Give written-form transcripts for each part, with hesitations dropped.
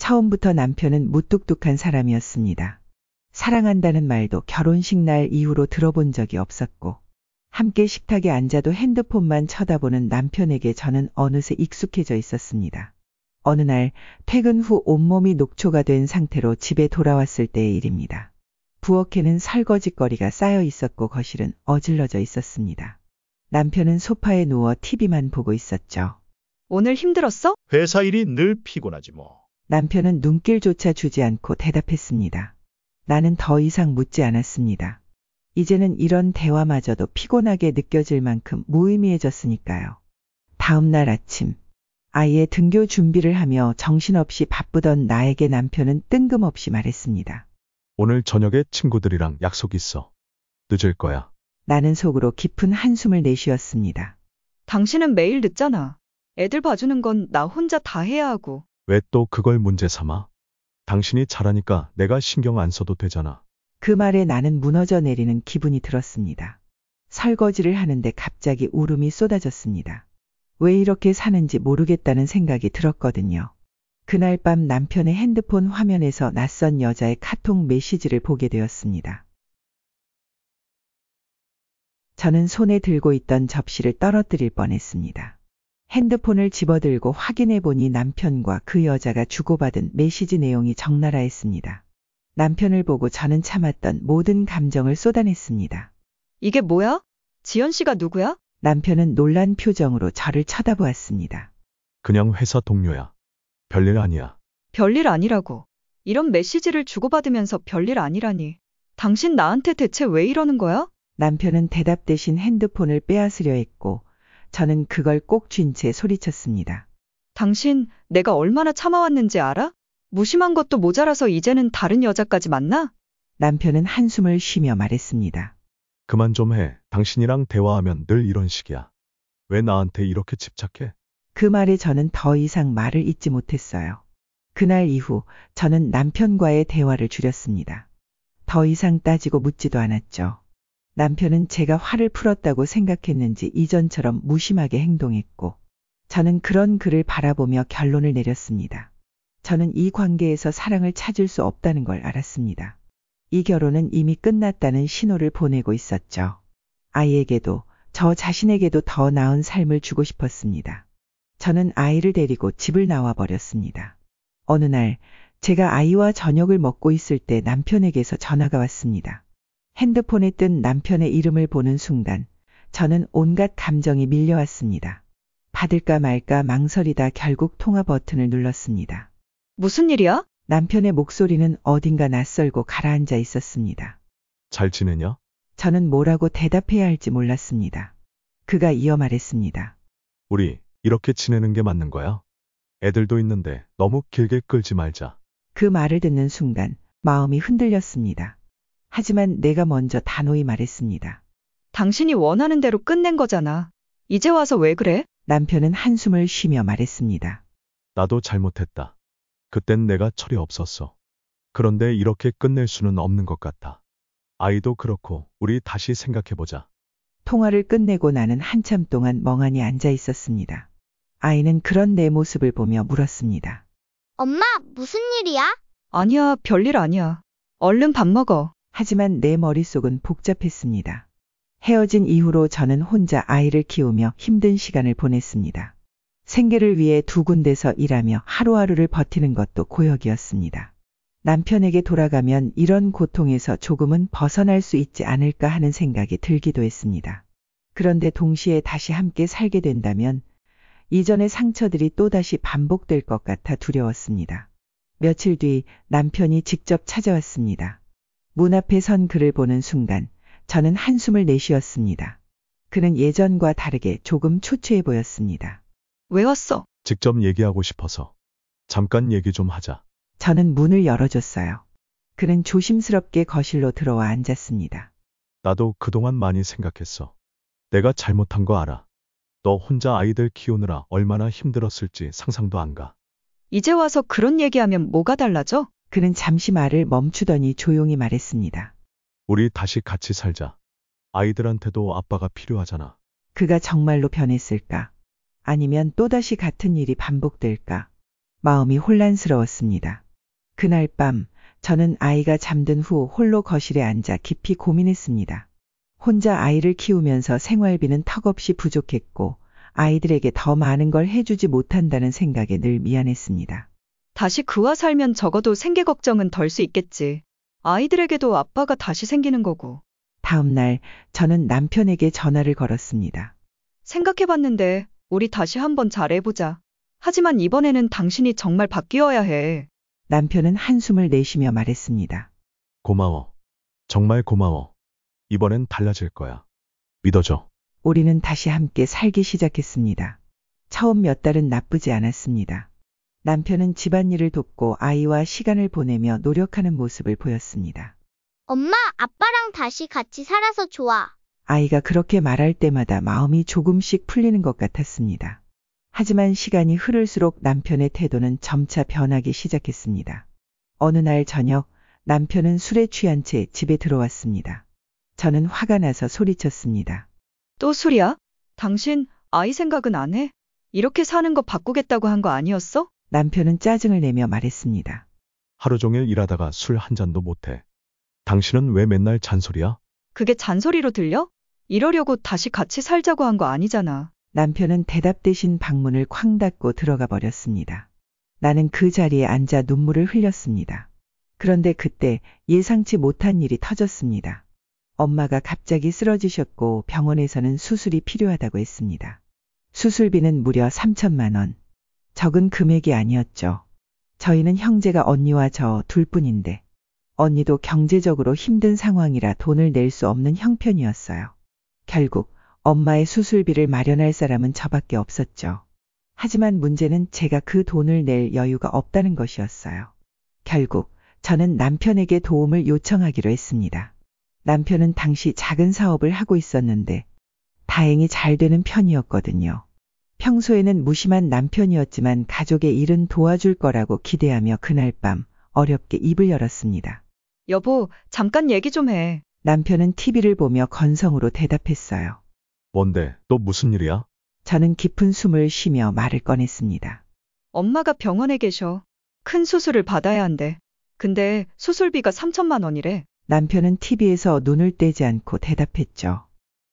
처음부터 남편은 무뚝뚝한 사람이었습니다. 사랑한다는 말도 결혼식 날 이후로 들어본 적이 없었고, 함께 식탁에 앉아도 핸드폰만 쳐다보는 남편에게 저는 어느새 익숙해져 있었습니다. 어느 날 퇴근 후 온몸이 녹초가 된 상태로 집에 돌아왔을 때의 일입니다. 부엌에는 설거지거리가 쌓여 있었고 거실은 어질러져 있었습니다. 남편은 소파에 누워 TV만 보고 있었죠. 오늘 힘들었어? 회사 일이 늘 피곤하지 뭐. 남편은 눈길조차 주지 않고 대답했습니다. 나는 더 이상 묻지 않았습니다. 이제는 이런 대화마저도 피곤하게 느껴질 만큼 무의미해졌으니까요. 다음 날 아침, 아이의 등교 준비를 하며 정신없이 바쁘던 나에게 남편은 뜬금없이 말했습니다. 오늘 저녁에 친구들이랑 약속 있어. 늦을 거야. 나는 속으로 깊은 한숨을 내쉬었습니다. 당신은 매일 늦잖아. 애들 봐주는 건 나 혼자 다 해야 하고. 왜 또 그걸 문제 삼아? 당신이 잘하니까 내가 신경 안 써도 되잖아. 그 말에 나는 무너져 내리는 기분이 들었습니다. 설거지를 하는데 갑자기 울음이 쏟아졌습니다. 왜 이렇게 사는지 모르겠다는 생각이 들었거든요. 그날 밤 남편의 핸드폰 화면에서 낯선 여자의 카톡 메시지를 보게 되었습니다. 저는 손에 들고 있던 접시를 떨어뜨릴 뻔했습니다. 핸드폰을 집어들고 확인해 보니 남편과 그 여자가 주고받은 메시지 내용이 적나라했습니다. 남편을 보고 저는 참았던 모든 감정을 쏟아냈습니다. 이게 뭐야? 지연 씨가 누구야? 남편은 놀란 표정으로 저를 쳐다보았습니다. 그냥 회사 동료야. 별일 아니야. 별일 아니라고. 이런 메시지를 주고받으면서 별일 아니라니. 당신 나한테 대체 왜 이러는 거야? 남편은 대답 대신 핸드폰을 빼앗으려 했고 저는 그걸 꼭 쥔 채 소리쳤습니다. 당신 내가 얼마나 참아왔는지 알아? 무심한 것도 모자라서 이제는 다른 여자까지 만나? 남편은 한숨을 쉬며 말했습니다. 그만 좀 해. 당신이랑 대화하면 늘 이런 식이야. 왜 나한테 이렇게 집착해? 그 말에 저는 더 이상 말을 잇지 못했어요. 그날 이후 저는 남편과의 대화를 줄였습니다. 더 이상 따지고 묻지도 않았죠. 남편은 제가 화를 풀었다고 생각했는지 이전처럼 무심하게 행동했고, 저는 그런 그를 바라보며 결론을 내렸습니다. 저는 이 관계에서 사랑을 찾을 수 없다는 걸 알았습니다. 이 결혼은 이미 끝났다는 신호를 보내고 있었죠. 아이에게도 저 자신에게도 더 나은 삶을 주고 싶었습니다. 저는 아이를 데리고 집을 나와 버렸습니다. 어느 날 제가 아이와 저녁을 먹고 있을 때 남편에게서 전화가 왔습니다. 핸드폰에 뜬 남편의 이름을 보는 순간 저는 온갖 감정이 밀려왔습니다. 받을까 말까 망설이다 결국 통화 버튼을 눌렀습니다. 무슨 일이야? 남편의 목소리는 어딘가 낯설고 가라앉아 있었습니다. 잘 지내냐? 저는 뭐라고 대답해야 할지 몰랐습니다. 그가 이어 말했습니다. 우리 이렇게 지내는 게 맞는 거야? 애들도 있는데 너무 길게 끌지 말자. 그 말을 듣는 순간 마음이 흔들렸습니다. 하지만 내가 먼저 단호히 말했습니다. 당신이 원하는 대로 끝낸 거잖아. 이제 와서 왜 그래? 남편은 한숨을 쉬며 말했습니다. 나도 잘못했다. 그땐 내가 철이 없었어. 그런데 이렇게 끝낼 수는 없는 것 같아. 아이도 그렇고 우리 다시 생각해보자. 통화를 끝내고 나는 한참 동안 멍하니 앉아 있었습니다. 아이는 그런 내 모습을 보며 물었습니다. 엄마, 무슨 일이야? 아니야, 별일 아니야. 얼른 밥 먹어. 하지만 내 머릿속은 복잡했습니다. 헤어진 이후로 저는 혼자 아이를 키우며 힘든 시간을 보냈습니다. 생계를 위해 두 군데서 일하며 하루하루를 버티는 것도 고역이었습니다. 남편에게 돌아가면 이런 고통에서 조금은 벗어날 수 있지 않을까 하는 생각이 들기도 했습니다. 그런데 동시에 다시 함께 살게 된다면 이전의 상처들이 또다시 반복될 것 같아 두려웠습니다. 며칠 뒤 남편이 직접 찾아왔습니다. 문 앞에 선 그를 보는 순간 저는 한숨을 내쉬었습니다. 그는 예전과 다르게 조금 초췌해 보였습니다. 왜 왔어? 직접 얘기하고 싶어서. 잠깐 얘기 좀 하자. 저는 문을 열어줬어요. 그는 조심스럽게 거실로 들어와 앉았습니다. 나도 그동안 많이 생각했어. 내가 잘못한 거 알아. 너 혼자 아이들 키우느라 얼마나 힘들었을지 상상도 안 가. 이제 와서 그런 얘기하면 뭐가 달라져? 그는 잠시 말을 멈추더니 조용히 말했습니다. 우리 다시 같이 살자. 아이들한테도 아빠가 필요하잖아. 그가 정말로 변했을까? 아니면 또다시 같은 일이 반복될까? 마음이 혼란스러웠습니다. 그날 밤 저는 아이가 잠든 후 홀로 거실에 앉아 깊이 고민했습니다. 혼자 아이를 키우면서 생활비는 턱없이 부족했고 아이들에게 더 많은 걸 해주지 못한다는 생각에 늘 미안했습니다. 다시 그와 살면 적어도 생계 걱정은 덜 수 있겠지. 아이들에게도 아빠가 다시 생기는 거고. 다음 날 저는 남편에게 전화를 걸었습니다. 생각해봤는데 우리 다시 한번 잘해보자. 하지만 이번에는 당신이 정말 바뀌어야 해. 남편은 한숨을 내쉬며 말했습니다. 고마워. 정말 고마워. 이번엔 달라질 거야. 믿어줘. 우리는 다시 함께 살기 시작했습니다. 처음 몇 달은 나쁘지 않았습니다. 남편은 집안일을 돕고 아이와 시간을 보내며 노력하는 모습을 보였습니다. 엄마, 아빠랑 다시 같이 살아서 좋아. 아이가 그렇게 말할 때마다 마음이 조금씩 풀리는 것 같았습니다. 하지만 시간이 흐를수록 남편의 태도는 점차 변하기 시작했습니다. 어느 날 저녁 남편은 술에 취한 채 집에 들어왔습니다. 저는 화가 나서 소리쳤습니다. 또 술이야? 당신 아이 생각은 안 해? 이렇게 사는 거 바꾸겠다고 한 거 아니었어? 남편은 짜증을 내며 말했습니다. 하루 종일 일하다가 술 한 잔도 못해. 당신은 왜 맨날 잔소리야? 그게 잔소리로 들려? 이러려고 다시 같이 살자고 한 거 아니잖아. 남편은 대답 대신 방문을 쾅 닫고 들어가 버렸습니다. 나는 그 자리에 앉아 눈물을 흘렸습니다. 그런데 그때 예상치 못한 일이 터졌습니다. 엄마가 갑자기 쓰러지셨고 병원에서는 수술이 필요하다고 했습니다. 수술비는 무려 3천만 원. 적은 금액이 아니었죠. 저희는 형제가 언니와 저 둘뿐인데 언니도 경제적으로 힘든 상황이라 돈을 낼 수 없는 형편이었어요. 결국 엄마의 수술비를 마련할 사람은 저밖에 없었죠. 하지만 문제는 제가 그 돈을 낼 여유가 없다는 것이었어요. 결국 저는 남편에게 도움을 요청하기로 했습니다. 남편은 당시 작은 사업을 하고 있었는데 다행히 잘 되는 편이었거든요. 평소에는 무심한 남편이었지만 가족의 일은 도와줄 거라고 기대하며 그날 밤 어렵게 입을 열었습니다. 여보, 잠깐 얘기 좀 해. 남편은 TV를 보며 건성으로 대답했어요. 뭔데? 또 무슨 일이야? 저는 깊은 숨을 쉬며 말을 꺼냈습니다. 엄마가 병원에 계셔. 큰 수술을 받아야 한대. 근데 수술비가 3천만 원이래. 남편은 TV에서 눈을 떼지 않고 대답했죠.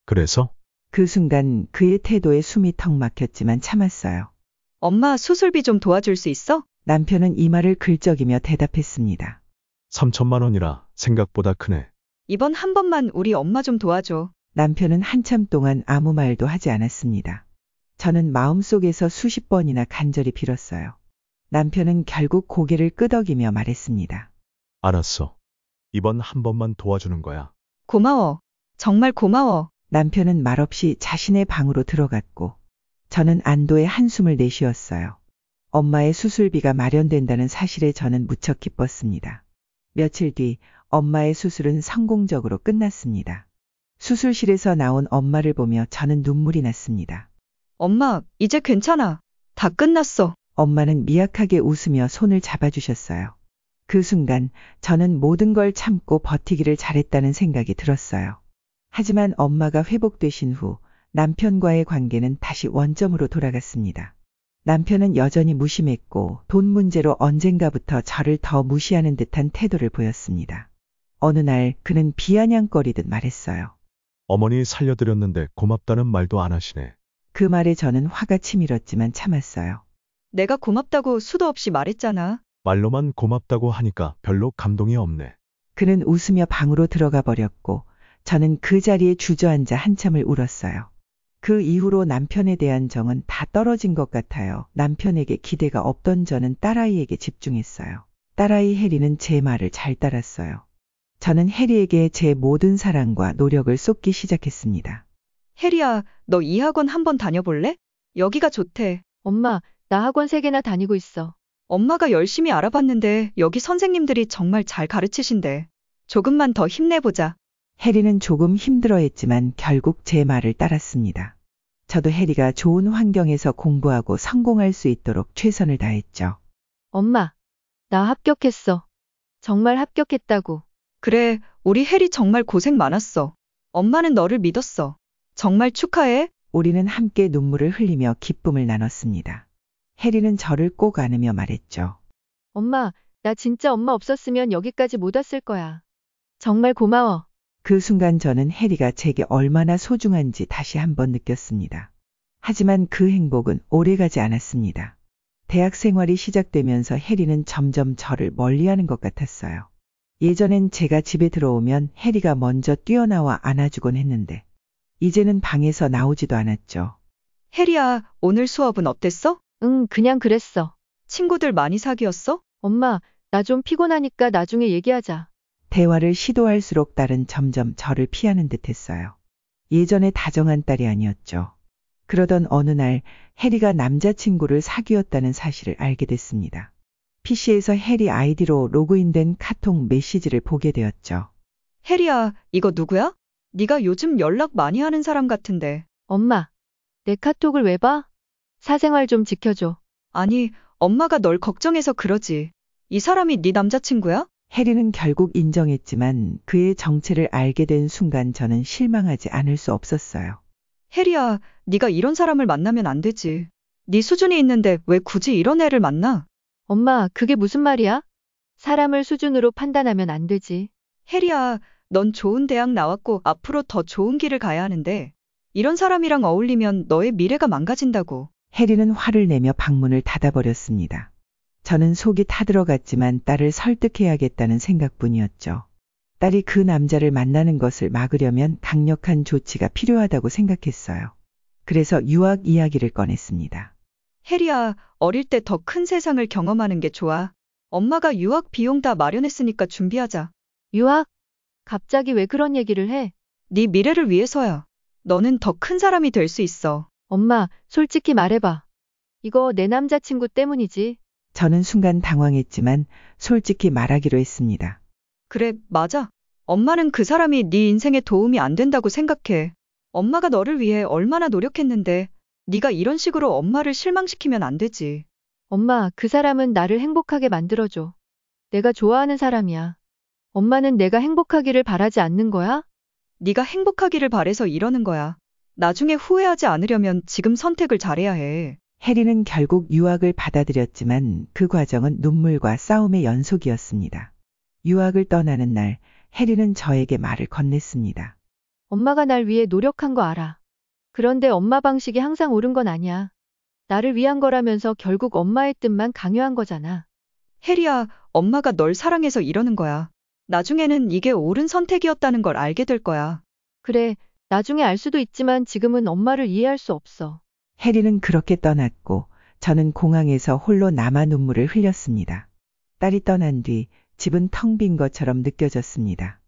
그래서? 그 순간 그의 태도에 숨이 턱 막혔지만 참았어요. 엄마 수술비 좀 도와줄 수 있어? 남편은 이마를 긁적이며 대답했습니다. 3천만 원이라 생각보다 크네. 이번 한 번만 우리 엄마 좀 도와줘. 남편은 한참 동안 아무 말도 하지 않았습니다. 저는 마음속에서 수십 번이나 간절히 빌었어요. 남편은 결국 고개를 끄덕이며 말했습니다. 알았어. 이번 한 번만 도와주는 거야. 고마워. 정말 고마워. 남편은 말없이 자신의 방으로 들어갔고 저는 안도의 한숨을 내쉬었어요. 엄마의 수술비가 마련된다는 사실에 저는 무척 기뻤습니다. 며칠 뒤 엄마의 수술은 성공적으로 끝났습니다. 수술실에서 나온 엄마를 보며 저는 눈물이 났습니다. 엄마, 이제 괜찮아. 다 끝났어. 엄마는 미약하게 웃으며 손을 잡아주셨어요. 그 순간 저는 모든 걸 참고 버티기를 잘했다는 생각이 들었어요. 하지만 엄마가 회복되신 후 남편과의 관계는 다시 원점으로 돌아갔습니다. 남편은 여전히 무심했고 돈 문제로 언젠가부터 저를 더 무시하는 듯한 태도를 보였습니다. 어느 날 그는 비아냥거리듯 말했어요. 어머니 살려드렸는데 고맙다는 말도 안 하시네. 그 말에 저는 화가 치밀었지만 참았어요. 내가 고맙다고 수도 없이 말했잖아. 말로만 고맙다고 하니까 별로 감동이 없네. 그는 웃으며 방으로 들어가 버렸고 저는 그 자리에 주저앉아 한참을 울었어요. 그 이후로 남편에 대한 정은 다 떨어진 것 같아요. 남편에게 기대가 없던 저는 딸아이에게 집중했어요. 딸아이 혜리는 제 말을 잘 따랐어요. 저는 혜리에게 제 모든 사랑과 노력을 쏟기 시작했습니다. 혜리야, 너 이 학원 한번 다녀볼래? 여기가 좋대. 엄마, 나 학원 3개나 다니고 있어. 엄마가 열심히 알아봤는데 여기 선생님들이 정말 잘 가르치신대. 조금만 더 힘내보자. 혜리는 조금 힘들어했지만 결국 제 말을 따랐습니다. 저도 혜리가 좋은 환경에서 공부하고 성공할 수 있도록 최선을 다했죠. 엄마, 나 합격했어. 정말 합격했다고. 그래, 우리 혜리 정말 고생 많았어. 엄마는 너를 믿었어. 정말 축하해. 우리는 함께 눈물을 흘리며 기쁨을 나눴습니다. 해리는 저를 꼭 안으며 말했죠. 엄마, 나 진짜 엄마 없었으면 여기까지 못 왔을 거야. 정말 고마워. 그 순간 저는 해리가 제게 얼마나 소중한지 다시 한번 느꼈습니다. 하지만 그 행복은 오래가지 않았습니다. 대학 생활이 시작되면서 해리는 점점 저를 멀리하는 것 같았어요. 예전엔 제가 집에 들어오면 해리가 먼저 뛰어나와 안아주곤 했는데 이제는 방에서 나오지도 않았죠. 해리야, 오늘 수업은 어땠어? 응, 그냥 그랬어. 친구들 많이 사귀었어? 엄마, 나 좀 피곤하니까 나중에 얘기하자. 대화를 시도할수록 딸은 점점 저를 피하는 듯 했어요. 예전에 다정한 딸이 아니었죠. 그러던 어느 날 해리가 남자친구를 사귀었다는 사실을 알게 됐습니다. PC에서 해리 아이디로 로그인된 카톡 메시지를 보게 되었죠. 해리야, 이거 누구야? 네가 요즘 연락 많이 하는 사람 같은데. 엄마, 내 카톡을 왜 봐? 사생활 좀 지켜줘. 아니, 엄마가 널 걱정해서 그러지. 이 사람이 네 남자친구야? 해리는 결국 인정했지만 그의 정체를 알게 된 순간 저는 실망하지 않을 수 없었어요. 해리야, 네가 이런 사람을 만나면 안 되지. 네 수준이 있는데 왜 굳이 이런 애를 만나? 엄마, 그게 무슨 말이야? 사람을 수준으로 판단하면 안 되지. 해리야, 넌 좋은 대학 나왔고 앞으로 더 좋은 길을 가야 하는데 이런 사람이랑 어울리면 너의 미래가 망가진다고. 해리는 화를 내며 방문을 닫아버렸습니다. 저는 속이 타들어갔지만 딸을 설득해야겠다는 생각뿐이었죠. 딸이 그 남자를 만나는 것을 막으려면 강력한 조치가 필요하다고 생각했어요. 그래서 유학 이야기를 꺼냈습니다. 해리야, 어릴 때 더 큰 세상을 경험하는 게 좋아. 엄마가 유학 비용 다 마련했으니까 준비하자. 유학? 갑자기 왜 그런 얘기를 해? 네 미래를 위해서야. 너는 더 큰 사람이 될 수 있어. 엄마, 솔직히 말해봐. 이거 내 남자친구 때문이지. 저는 순간 당황했지만 솔직히 말하기로 했습니다. 그래, 맞아. 엄마는 그 사람이 네 인생에 도움이 안 된다고 생각해. 엄마가 너를 위해 얼마나 노력했는데 네가 이런 식으로 엄마를 실망시키면 안 되지. 엄마, 그 사람은 나를 행복하게 만들어줘. 내가 좋아하는 사람이야. 엄마는 내가 행복하기를 바라지 않는 거야? 네가 행복하기를 바래서 이러는 거야. 나중에 후회하지 않으려면 지금 선택을 잘해야 해. 해리는 결국 유학을 받아들였지만 그 과정은 눈물과 싸움의 연속이었습니다. 유학을 떠나는 날 해리는 저에게 말을 건넸습니다. 엄마가 날 위해 노력한 거 알아. 그런데 엄마 방식이 항상 옳은 건 아니야. 나를 위한 거라면서 결국 엄마의 뜻만 강요한 거잖아. 해리야, 엄마가 널 사랑해서 이러는 거야. 나중에는 이게 옳은 선택이었다는 걸 알게 될 거야. 그래, 나중에 알 수도 있지만 지금은 엄마를 이해할 수 없어. 해리는 그렇게 떠났고 저는 공항에서 홀로 남아 눈물을 흘렸습니다. 딸이 떠난 뒤 집은 텅 빈 것처럼 느껴졌습니다.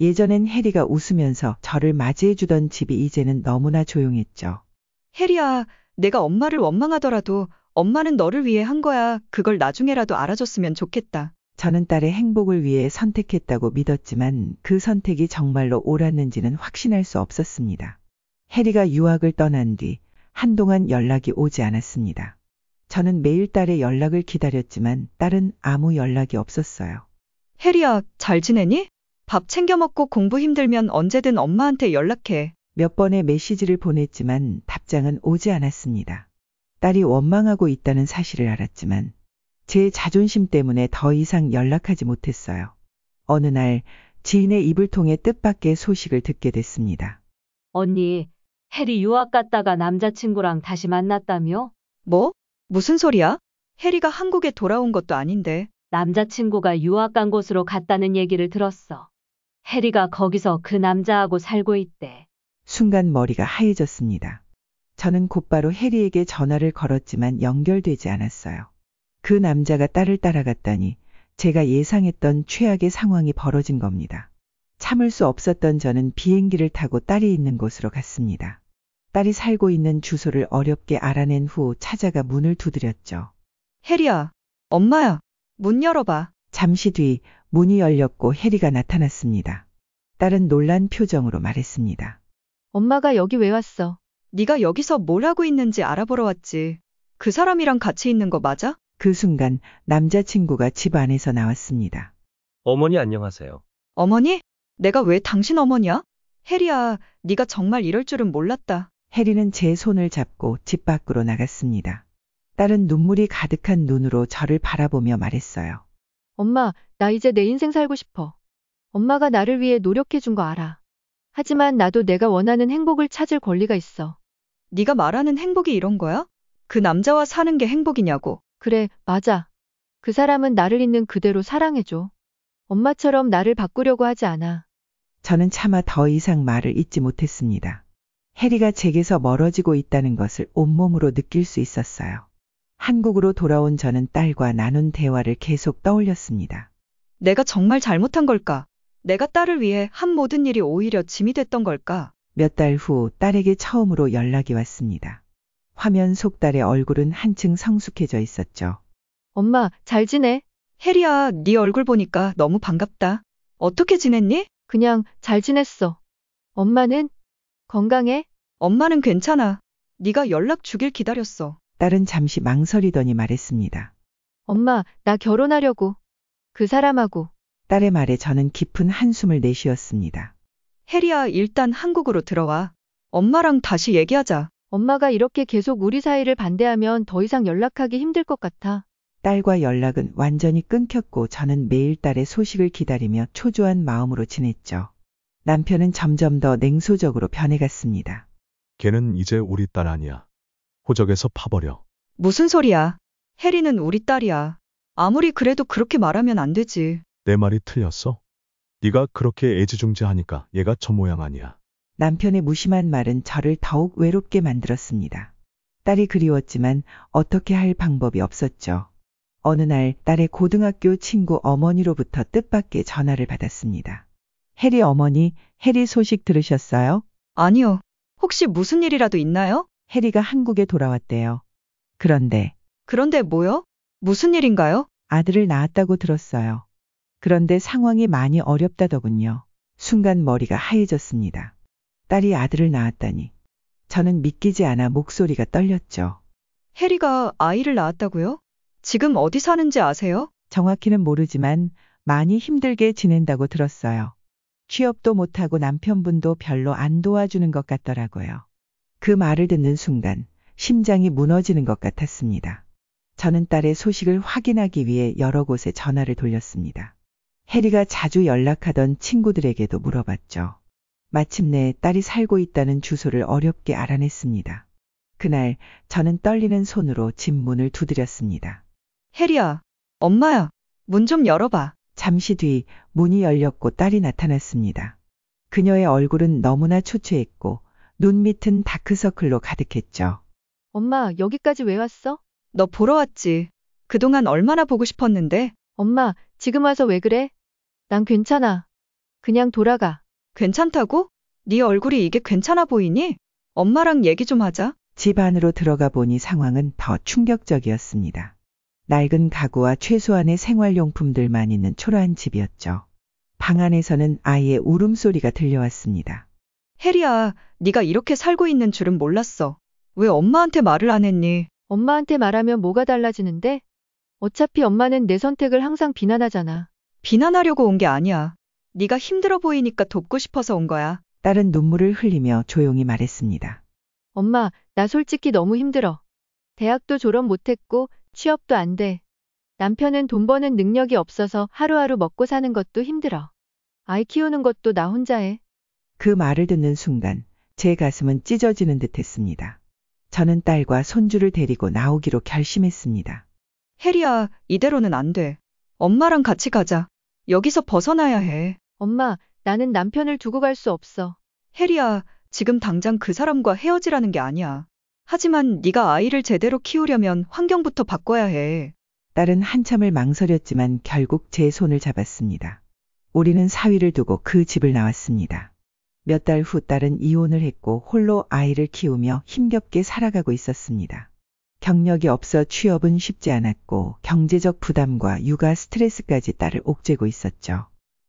예전엔 해리가 웃으면서 저를 맞이해주던 집이 이제는 너무나 조용했죠. 해리야, 내가 엄마를 원망하더라도 엄마는 너를 위해 한 거야. 그걸 나중에라도 알아줬으면 좋겠다. 저는 딸의 행복을 위해 선택했다고 믿었지만 그 선택이 정말로 옳았는지는 확신할 수 없었습니다. 해리가 유학을 떠난 뒤 한동안 연락이 오지 않았습니다. 저는 매일 딸의 연락을 기다렸지만 딸은 아무 연락이 없었어요. 해리야, 잘 지내니? 밥 챙겨 먹고 공부 힘들면 언제든 엄마한테 연락해. 몇 번의 메시지를 보냈지만 답장은 오지 않았습니다. 딸이 원망하고 있다는 사실을 알았지만 제 자존심 때문에 더 이상 연락하지 못했어요. 어느 날 지인의 입을 통해 뜻밖의 소식을 듣게 됐습니다. 언니, 해리 유학 갔다가 남자친구랑 다시 만났다며? 뭐? 무슨 소리야? 해리가 한국에 돌아온 것도 아닌데. 남자친구가 유학 간 곳으로 갔다는 얘기를 들었어. 해리가 거기서 그 남자하고 살고 있대. 순간 머리가 하얘졌습니다. 저는 곧바로 해리에게 전화를 걸었지만 연결되지 않았어요. 그 남자가 딸을 따라갔다니 제가 예상했던 최악의 상황이 벌어진 겁니다. 참을 수 없었던 저는 비행기를 타고 딸이 있는 곳으로 갔습니다. 딸이 살고 있는 주소를 어렵게 알아낸 후 찾아가 문을 두드렸죠. 해리야, 엄마야, 문 열어봐. 잠시 뒤 문이 열렸고 해리가 나타났습니다. 딸은 놀란 표정으로 말했습니다. 엄마가 여기 왜 왔어? 네가 여기서 뭘 하고 있는지 알아보러 왔지. 그 사람이랑 같이 있는 거 맞아? 그 순간 남자친구가 집 안에서 나왔습니다. 어머니 안녕하세요. 어머니? 내가 왜 당신 어머니야? 해리야, 네가 정말 이럴 줄은 몰랐다. 해리는 제 손을 잡고 집 밖으로 나갔습니다. 딸은 눈물이 가득한 눈으로 저를 바라보며 말했어요. 엄마, 나 이제 내 인생 살고 싶어. 엄마가 나를 위해 노력해 준 거 알아. 하지만 나도 내가 원하는 행복을 찾을 권리가 있어. 네가 말하는 행복이 이런 거야? 그 남자와 사는 게 행복이냐고. 그래, 맞아. 그 사람은 나를 있는 그대로 사랑해줘. 엄마처럼 나를 바꾸려고 하지 않아. 저는 차마 더 이상 말을 잇지 못했습니다. 해리가 제게서 멀어지고 있다는 것을 온몸으로 느낄 수 있었어요. 한국으로 돌아온 저는 딸과 나눈 대화를 계속 떠올렸습니다. 내가 정말 잘못한 걸까? 내가 딸을 위해 한 모든 일이 오히려 짐이 됐던 걸까? 몇 달 후 딸에게 처음으로 연락이 왔습니다. 화면 속 딸의 얼굴은 한층 성숙해져 있었죠. 엄마, 잘 지내? 혜리야, 네 얼굴 보니까 너무 반갑다. 어떻게 지냈니? 그냥 잘 지냈어. 엄마는? 건강해? 엄마는 괜찮아. 네가 연락 주길 기다렸어. 딸은 잠시 망설이더니 말했습니다. 엄마, 나 결혼하려고. 그 사람하고. 딸의 말에 저는 깊은 한숨을 내쉬었습니다. 혜리야, 일단 한국으로 들어와. 엄마랑 다시 얘기하자. 엄마가 이렇게 계속 우리 사이를 반대하면 더 이상 연락하기 힘들 것 같아. 딸과 연락은 완전히 끊겼고 저는 매일 딸의 소식을 기다리며 초조한 마음으로 지냈죠. 남편은 점점 더 냉소적으로 변해갔습니다. 걔는 이제 우리 딸 아니야. 호적에서 파버려. 무슨 소리야? 혜리는 우리 딸이야. 아무리 그래도 그렇게 말하면 안 되지. 내 말이 틀렸어? 네가 그렇게 애지중지하니까 얘가 저 모양 아니야. 남편의 무심한 말은 저를 더욱 외롭게 만들었습니다. 딸이 그리웠지만 어떻게 할 방법이 없었죠. 어느 날 딸의 고등학교 친구 어머니로부터 뜻밖의 전화를 받았습니다. 혜리 어머니, 혜리 소식 들으셨어요? 아니요. 혹시 무슨 일이라도 있나요? 혜리가 한국에 돌아왔대요. 그런데 뭐요? 무슨 일인가요? 아들을 낳았다고 들었어요. 그런데 상황이 많이 어렵다더군요. 순간 머리가 하얘졌습니다. 딸이 아들을 낳았다니. 저는 믿기지 않아 목소리가 떨렸죠. 혜리가 아이를 낳았다고요? 지금 어디 사는지 아세요? 정확히는 모르지만 많이 힘들게 지낸다고 들었어요. 취업도 못하고 남편분도 별로 안 도와주는 것 같더라고요. 그 말을 듣는 순간 심장이 무너지는 것 같았습니다. 저는 딸의 소식을 확인하기 위해 여러 곳에 전화를 돌렸습니다. 혜리가 자주 연락하던 친구들에게도 물어봤죠. 마침내 딸이 살고 있다는 주소를 어렵게 알아냈습니다. 그날 저는 떨리는 손으로 집 문을 두드렸습니다. 혜리야, 엄마야, 문 좀 열어봐. 잠시 뒤 문이 열렸고 딸이 나타났습니다. 그녀의 얼굴은 너무나 초췌했고 눈 밑은 다크서클로 가득했죠. 엄마, 여기까지 왜 왔어? 너 보러 왔지. 그동안 얼마나 보고 싶었는데. 엄마, 지금 와서 왜 그래? 난 괜찮아. 그냥 돌아가. 괜찮다고? 네 얼굴이 이게 괜찮아 보이니? 엄마랑 얘기 좀 하자. 집 안으로 들어가 보니 상황은 더 충격적이었습니다. 낡은 가구와 최소한의 생활용품들만 있는 초라한 집이었죠. 방 안에서는 아이의 울음소리가 들려왔습니다. 혜리야, 네가 이렇게 살고 있는 줄은 몰랐어. 왜 엄마한테 말을 안 했니? 엄마한테 말하면 뭐가 달라지는데? 어차피 엄마는 내 선택을 항상 비난하잖아. 비난하려고 온 게 아니야. 네가 힘들어 보이니까 돕고 싶어서 온 거야. 딸은 눈물을 흘리며 조용히 말했습니다. 엄마, 나 솔직히 너무 힘들어. 대학도 졸업 못했고 취업도 안 돼. 남편은 돈 버는 능력이 없어서 하루하루 먹고 사는 것도 힘들어. 아이 키우는 것도 나 혼자 해. 그 말을 듣는 순간 제 가슴은 찢어지는 듯 했습니다. 저는 딸과 손주를 데리고 나오기로 결심했습니다. 혜리야, 이대로는 안 돼. 엄마랑 같이 가자. 여기서 벗어나야 해. 엄마, 나는 남편을 두고 갈 수 없어. 혜리야, 지금 당장 그 사람과 헤어지라는 게 아니야. 하지만 네가 아이를 제대로 키우려면 환경부터 바꿔야 해. 딸은 한참을 망설였지만 결국 제 손을 잡았습니다. 우리는 사위를 두고 그 집을 나왔습니다. 몇 달 후 딸은 이혼을 했고 홀로 아이를 키우며 힘겹게 살아가고 있었습니다. 경력이 없어 취업은 쉽지 않았고 경제적 부담과 육아 스트레스까지 딸을 옥죄고 있었죠.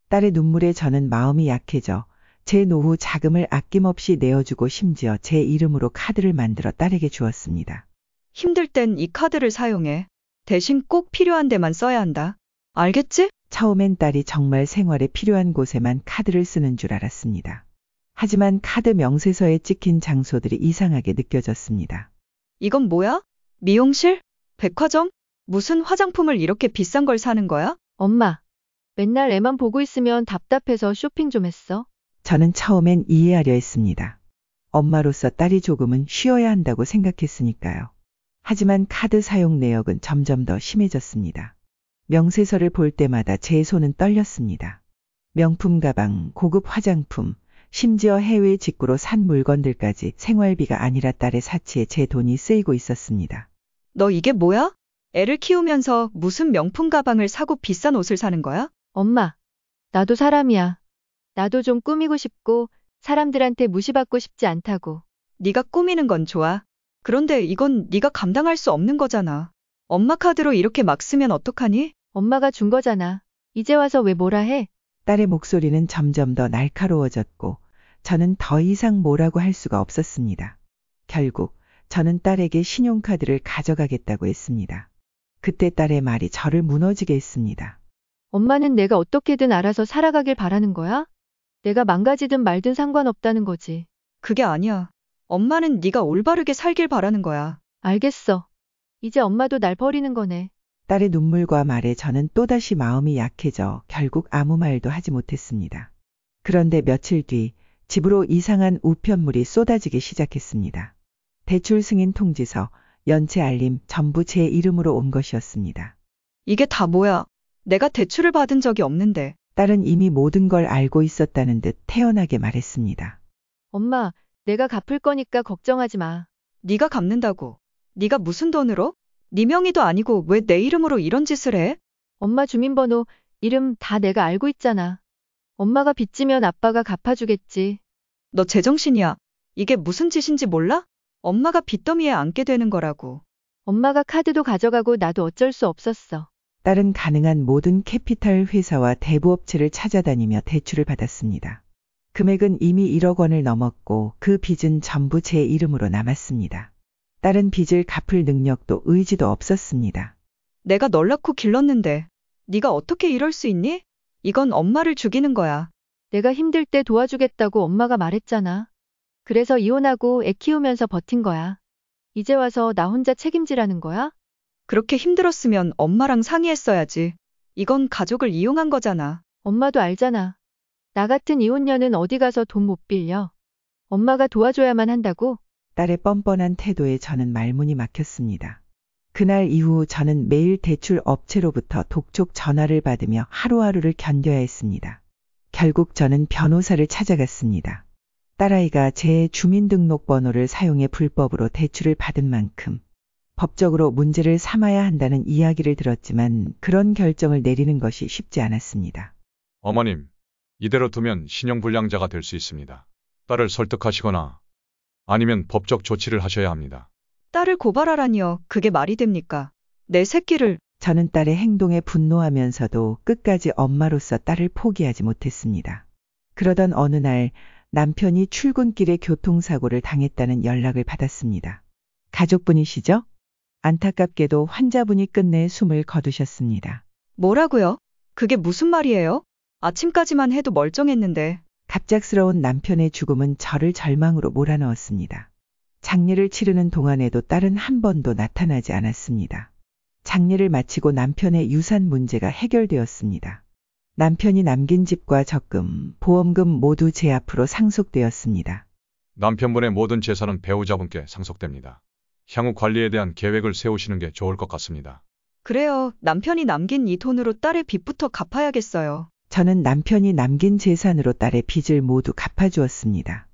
딸의 눈물에 저는 마음이 약해져 제 노후 자금을 아낌없이 내어주고 심지어 제 이름으로 카드를 만들어 딸에게 주었습니다. 힘들 땐 이 카드를 사용해. 대신 꼭 필요한 데만 써야 한다. 알겠지? 처음엔 딸이 정말 생활에 필요한 곳에만 카드를 쓰는 줄 알았습니다. 하지만 카드 명세서에 찍힌 장소들이 이상하게 느껴졌습니다. 이건 뭐야? 미용실? 백화점? 무슨 화장품을 이렇게 비싼 걸 사는 거야? 엄마, 맨날 애만 보고 있으면 답답해서 쇼핑 좀 했어. 저는 처음엔 이해하려 했습니다. 엄마로서 딸이 조금은 쉬어야 한다고 생각했으니까요. 하지만 카드 사용 내역은 점점 더 심해졌습니다. 명세서를 볼 때마다 제 손은 떨렸습니다. 명품 가방, 고급 화장품, 심지어 해외 직구로 산 물건들까지 생활비가 아니라 딸의 사치에 제 돈이 쓰이고 있었습니다. 너 이게 뭐야? 애를 키우면서 무슨 명품 가방을 사고 비싼 옷을 사는 거야? 엄마, 나도 사람이야. 나도 좀 꾸미고 싶고 사람들한테 무시받고 싶지 않다고. 네가 꾸미는 건 좋아. 그런데 이건 네가 감당할 수 없는 거잖아. 엄마 카드로 이렇게 막 쓰면 어떡하니? 엄마가 준 거잖아. 이제 와서 왜 뭐라 해? 딸의 목소리는 점점 더 날카로워졌고 저는 더 이상 뭐라고 할 수가 없었습니다. 결국 저는 딸에게 신용카드를 가져가겠다고 했습니다. 그때 딸의 말이 저를 무너지게 했습니다. 엄마는 내가 어떻게든 알아서 살아가길 바라는 거야? 내가 망가지든 말든 상관없다는 거지. 그게 아니야. 엄마는 네가 올바르게 살길 바라는 거야. 알겠어. 이제 엄마도 날 버리는 거네. 딸의 눈물과 말에 저는 또다시 마음이 약해져 결국 아무 말도 하지 못했습니다. 그런데 며칠 뒤 집으로 이상한 우편물이 쏟아지기 시작했습니다. 대출 승인 통지서, 연체 알림 전부 제 이름으로 온 것이었습니다. 이게 다 뭐야? 내가 대출을 받은 적이 없는데. 딸은 이미 모든 걸 알고 있었다는 듯 태연하게 말했습니다. 엄마, 내가 갚을 거니까 걱정하지 마. 네가 갚는다고. 네가 무슨 돈으로? 네 명의도 아니고 왜 내 이름으로 이런 짓을 해? 엄마 주민번호, 이름 다 내가 알고 있잖아. 엄마가 빚지면 아빠가 갚아주겠지. 너 제정신이야. 이게 무슨 짓인지 몰라? 엄마가 빚더미에 앉게 되는 거라고. 엄마가 카드도 가져가고 나도 어쩔 수 없었어. 딸은 가능한 모든 캐피탈 회사와 대부업체를 찾아다니며 대출을 받았습니다. 금액은 이미 1억 원을 넘었고 그 빚은 전부 제 이름으로 남았습니다. 딸은 빚을 갚을 능력도 의지도 없었습니다. 내가 널 낳고 길렀는데 네가 어떻게 이럴 수 있니? 이건 엄마를 죽이는 거야. 내가 힘들 때 도와주겠다고 엄마가 말했잖아. 그래서 이혼하고 애 키우면서 버틴 거야. 이제 와서 나 혼자 책임지라는 거야? 그렇게 힘들었으면 엄마랑 상의했어야지. 이건 가족을 이용한 거잖아. 엄마도 알잖아. 나 같은 이혼녀는 어디 가서 돈 못 빌려. 엄마가 도와줘야만 한다고? 딸의 뻔뻔한 태도에 저는 말문이 막혔습니다. 그날 이후 저는 매일 대출 업체로부터 독촉 전화를 받으며 하루하루를 견뎌야 했습니다. 결국 저는 변호사를 찾아갔습니다. 딸아이가 제 주민등록번호를 사용해 불법으로 대출을 받은 만큼 법적으로 문제를 삼아야 한다는 이야기를 들었지만 그런 결정을 내리는 것이 쉽지 않았습니다. 어머님, 이대로 두면 신용불량자가 될 수 있습니다. 딸을 설득하시거나 아니면 법적 조치를 하셔야 합니다. 딸을 고발하라니요. 그게 말이 됩니까? 내 새끼를. 저는 딸의 행동에 분노하면서도 끝까지 엄마로서 딸을 포기하지 못했습니다. 그러던 어느 날 남편이 출근길에 교통사고를 당했다는 연락을 받았습니다. 가족분이시죠? 안타깝게도 환자분이 끝내 숨을 거두셨습니다. 뭐라고요? 그게 무슨 말이에요? 아침까지만 해도 멀쩡했는데. 갑작스러운 남편의 죽음은 저를 절망으로 몰아넣었습니다. 장례를 치르는 동안에도 딸은 한 번도 나타나지 않았습니다. 장례를 마치고 남편의 유산 문제가 해결되었습니다. 남편이 남긴 집과 적금, 보험금 모두 제 앞으로 상속되었습니다. 남편분의 모든 재산은 배우자분께 상속됩니다. 향후 관리에 대한 계획을 세우시는 게 좋을 것 같습니다. 그래요. 남편이 남긴 이 돈으로 딸의 빚부터 갚아야겠어요. 저는 남편이 남긴 재산으로 딸의 빚을 모두 갚아주었습니다.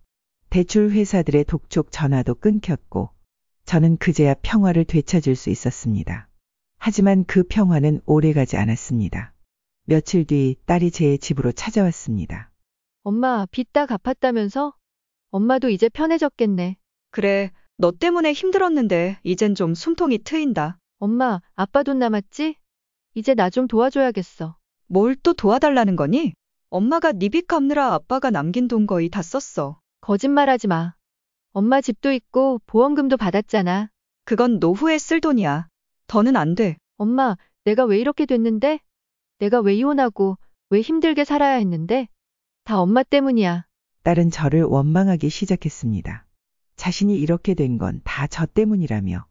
대출 회사들의 독촉 전화도 끊겼고 저는 그제야 평화를 되찾을 수 있었습니다. 하지만 그 평화는 오래가지 않았습니다. 며칠 뒤 딸이 제 집으로 찾아왔습니다. 엄마, 빚 다 갚았다면서? 엄마도 이제 편해졌겠네. 그래, 너 때문에 힘들었는데 이젠 좀 숨통이 트인다. 엄마, 아빠 돈 남았지? 이제 나 좀 도와줘야겠어. 뭘 또 도와달라는 거니? 엄마가 네 빚 갚느라 아빠가 남긴 돈 거의 다 썼어. 거짓말하지 마. 엄마 집도 있고 보험금도 받았잖아. 그건 노후에 쓸 돈이야. 더는 안 돼. 엄마, 내가 왜 이렇게 됐는데? 내가 왜 이혼하고 왜 힘들게 살아야 했는데? 다 엄마 때문이야. 딸은 저를 원망하기 시작했습니다. 자신이 이렇게 된 건 다 저 때문이라며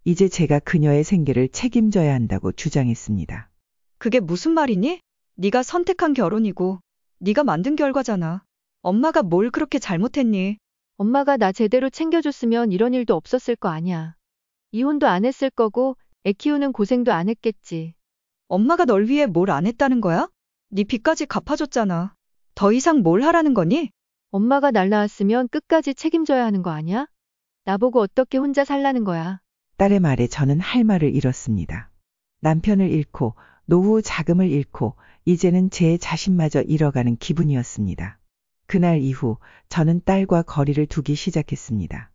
이제 제가 그녀의 생계를 책임져야 한다고 주장했습니다. 그게 무슨 말이니? 네가 선택한 결혼이고 네가 만든 결과잖아. 엄마가 뭘 그렇게 잘못했니? 엄마가 나 제대로 챙겨줬으면 이런 일도 없었을 거 아니야. 이혼도 안 했을 거고 애 키우는 고생도 안 했겠지. 엄마가 널 위해 뭘 안 했다는 거야? 네 빚까지 갚아줬잖아. 더 이상 뭘 하라는 거니? 엄마가 날 낳았으면 끝까지 책임져야 하는 거 아니야? 나보고 어떻게 혼자 살라는 거야. 딸의 말에 저는 할 말을 잃었습니다. 남편을 잃고 노후 자금을 잃고 이제는 제 자신마저 잃어가는 기분이었습니다. 그날 이후 저는 딸과 거리를 두기 시작했습니다.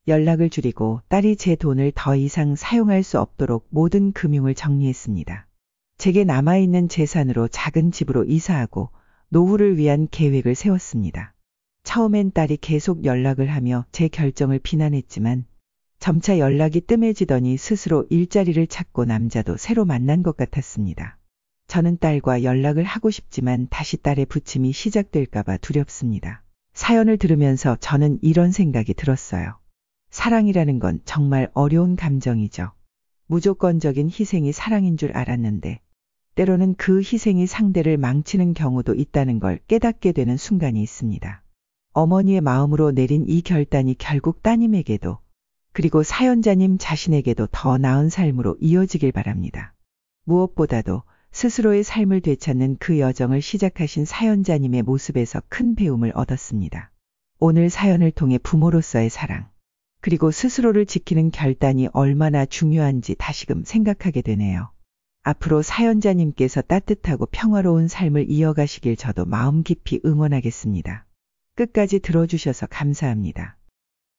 연락을 줄이고 딸이 제 돈을 더 이상 사용할 수 없도록 모든 금융을 정리했습니다. 제게 남아있는 재산으로 작은 집으로 이사하고 노후를 위한 계획을 세웠습니다. 처음엔 딸이 계속 연락을 하며 제 결정을 비난했지만 점차 연락이 뜸해지더니 스스로 일자리를 찾고 남자도 새로 만난 것 같았습니다. 저는 딸과 연락을 하고 싶지만 다시 딸의 부침이 시작될까봐 두렵습니다. 사연을 들으면서 저는 이런 생각이 들었어요. 사랑이라는 건 정말 어려운 감정이죠. 무조건적인 희생이 사랑인 줄 알았는데 때로는 그 희생이 상대를 망치는 경우도 있다는 걸 깨닫게 되는 순간이 있습니다. 어머니의 마음으로 내린 이 결단이 결국 따님에게도 그리고 사연자님 자신에게도 더 나은 삶으로 이어지길 바랍니다. 무엇보다도 스스로의 삶을 되찾는 그 여정을 시작하신 사연자님의 모습에서 큰 배움을 얻었습니다. 오늘 사연을 통해 부모로서의 사랑, 그리고 스스로를 지키는 결단이 얼마나 중요한지 다시금 생각하게 되네요. 앞으로 사연자님께서 따뜻하고 평화로운 삶을 이어가시길 저도 마음 깊이 응원하겠습니다. 끝까지 들어주셔서 감사합니다.